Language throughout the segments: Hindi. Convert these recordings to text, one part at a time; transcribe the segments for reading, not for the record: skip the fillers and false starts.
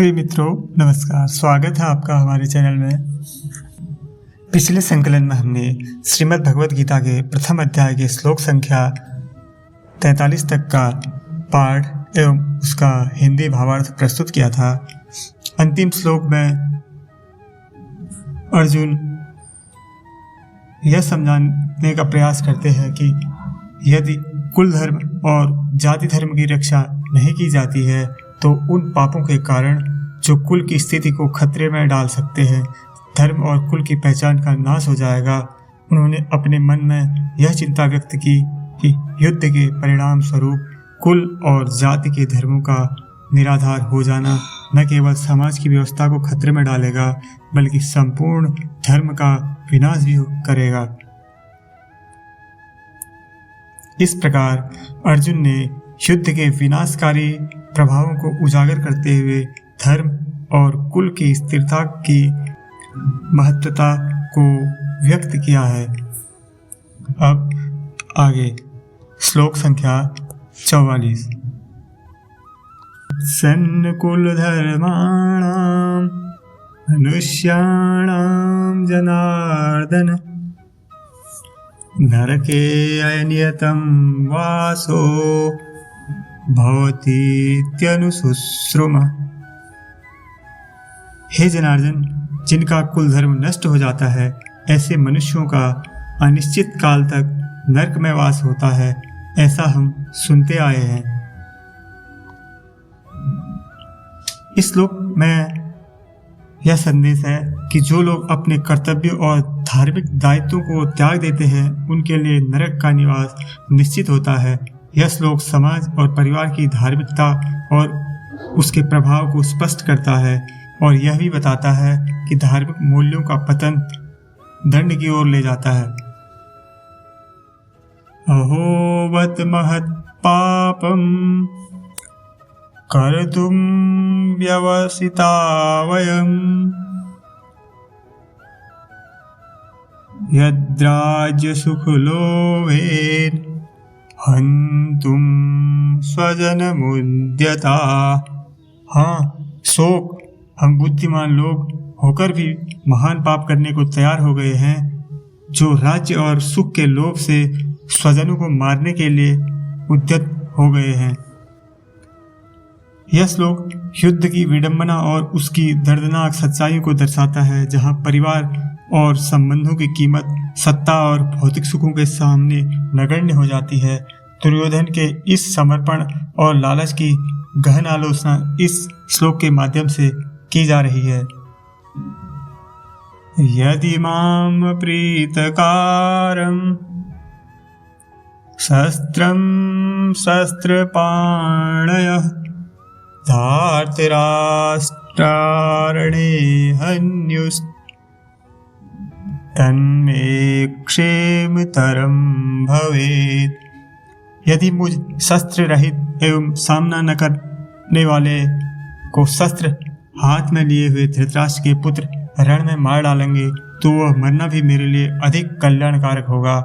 प्रिय मित्रों, नमस्कार। स्वागत है आपका हमारे चैनल में। पिछले संकलन में हमने श्रीमद् भगवद गीता के प्रथम अध्याय के श्लोक संख्या 43 तक का पाठ एवं उसका हिंदी भावार्थ प्रस्तुत किया था। अंतिम श्लोक में अर्जुन यह समझाने का प्रयास करते हैं कि यदि कुल धर्म और जाति धर्म की रक्षा नहीं की जाती है तो उन पापों के कारण जो कुल की स्थिति को खतरे में डाल सकते हैं, धर्म और कुल की पहचान का नाश हो जाएगा। उन्होंने अपने मन में यह चिंता व्यक्त की कि युद्ध के परिणाम स्वरूप कुल और जाति के धर्मों का निराधार हो जाना न केवल समाज की व्यवस्था को खतरे में डालेगा बल्कि संपूर्ण धर्म का विनाश भी करेगा। इस प्रकार अर्जुन ने युद्ध के विनाशकारी प्रभावों को उजागर करते हुए धर्म और कुल की स्थिरता की महत्वता को व्यक्त किया है। अब आगे श्लोक संख्या 44। सन्कुल धर्माणां मनुष्याणां जनार्दन नरके अनियतं वासो भवतीत्यनुशुश्रुम। हे जनार्दन, जिनका कुल धर्म नष्ट हो जाता है ऐसे मनुष्यों का अनिश्चित काल तक नरक में वास होता है, ऐसा हम सुनते आए हैं। इस श्लोक में यह संदेश है कि जो लोग अपने कर्तव्यों और धार्मिक दायित्वों को त्याग देते हैं उनके लिए नरक का निवास निश्चित होता है। यह श्लोक समाज और परिवार की धार्मिकता और उसके प्रभाव को स्पष्ट करता है और यह भी बताता है कि धार्मिक मूल्यों का पतन दंड की ओर ले जाता है। अहोवत महत् पापम कर्तुं व्यवसिता वयम् यद्राज्य सुखलोभेन हन्तुं स्वजनमुद्यता। हाँ, शोक हम बुद्धिमान लोग होकर भी महान पाप करने को तैयार हो गए हैं, जो राज्य और सुख के लोभ से स्वजनों को मारने के लिए उद्यत हो गए हैं। यह श्लोक युद्ध की विडंबना और उसकी दर्दनाक सच्चाइयों को दर्शाता है, जहां परिवार और संबंधों की कीमत सत्ता और भौतिक सुखों के सामने नगण्य हो जाती है। दुर्योधन के इस समर्पण और लालच की गहन आलोचना इस श्लोक के माध्यम से की जा रही है। यदि माम प्रीतकारम शस्त्रम शस्त्रपाणयः धार्तराष्ट्रारणे हन्युस्त तन्मे क्षेमतरं भवेत्। यदि मुझ शस्त्र रहित एवं सामना न करने वाले को शस्त्र हाथ में लिए हुए धृतराष्ट्र के पुत्र रण में मार डालेंगे तो वह मरना भी मेरे लिए अधिक कल्याणकारक होगा।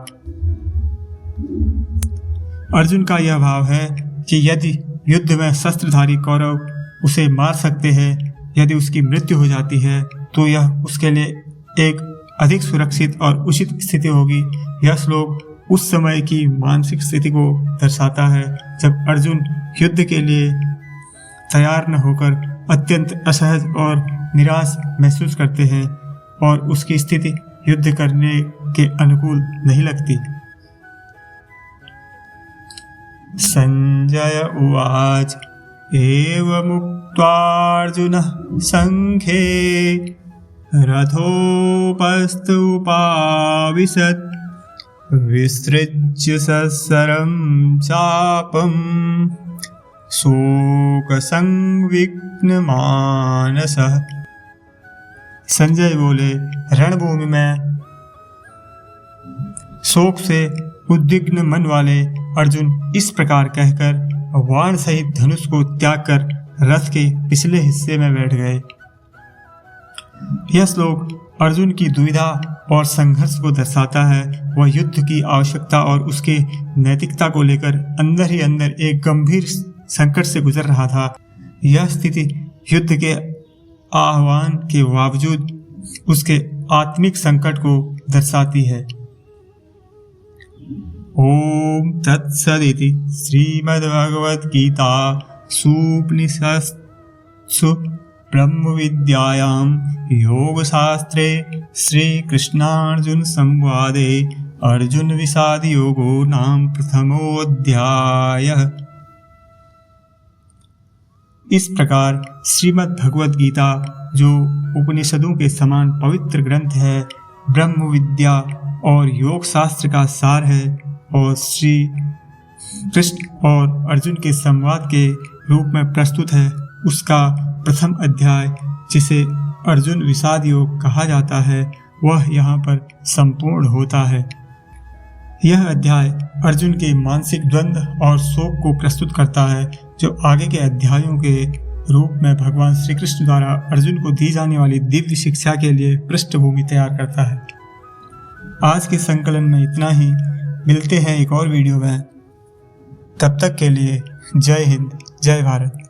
अर्जुन का यह भाव है कि यदि युद्ध में शस्त्रधारी कौरव उसे मार सकते हैं, यदि उसकी मृत्यु हो जाती है तो यह उसके लिए एक अधिक सुरक्षित और उचित स्थिति होगी। यह श्लोक उस समय की मानसिक स्थिति को दर्शाता है जब अर्जुन युद्ध के लिए तैयार न होकर अत्यंत असहज और निराश महसूस करते हैं और उसकी स्थिति युद्ध करने के अनुकूल नहीं लगती। संजय उवाच एवमुक्त्वार्जुनः संख्ये रथोपस्थ उपाविशत् विसृज्य सत्सरं चापं शोकसंविघ्नमानसः। संजय बोले, रणभूमि में शोक से उद्विग्न मन वाले अर्जुन इस प्रकार कहकर वाण सहित धनुष को त्याग कर रथ के पिछले हिस्से में बैठ गए। यह श्लोक अर्जुन की दुविधा और संघर्ष को दर्शाता है। वह युद्ध की आवश्यकता और उसके नैतिकता को लेकर अंदर ही अंदर एक गंभीर संकट से गुजर रहा था। यह स्थिति युद्ध के आह्वान के बावजूद उसके आत्मिक संकट को दर्शाती है। ओम तत्सदिति श्रीमद्भगवद्गीता सुपनिषत्सु ब्रह्म विद्यायां योगशास्त्रे श्रीकृष्णार्जुन संवादे अर्जुन विषाद योगो नाम प्रथमोऽध्यायः। इस प्रकार श्रीमद् भगवद गीता, जो उपनिषदों के समान पवित्र ग्रंथ है, ब्रह्म विद्या और योग शास्त्र का सार है और श्री कृष्ण और अर्जुन के संवाद के रूप में प्रस्तुत है। उसका प्रथम अध्याय, जिसे अर्जुन विषाद योग कहा जाता है, वह यहाँ पर संपूर्ण होता है। यह अध्याय अर्जुन के मानसिक द्वंद्व और शोक को प्रस्तुत करता है, जो आगे के अध्यायों के रूप में भगवान श्री कृष्ण द्वारा अर्जुन को दी जाने वाली दिव्य शिक्षा के लिए पृष्ठभूमि तैयार करता है। आज के संकलन में इतना ही। मिलते हैं एक और वीडियो में। तब तक के लिए जय हिंद, जय भारत।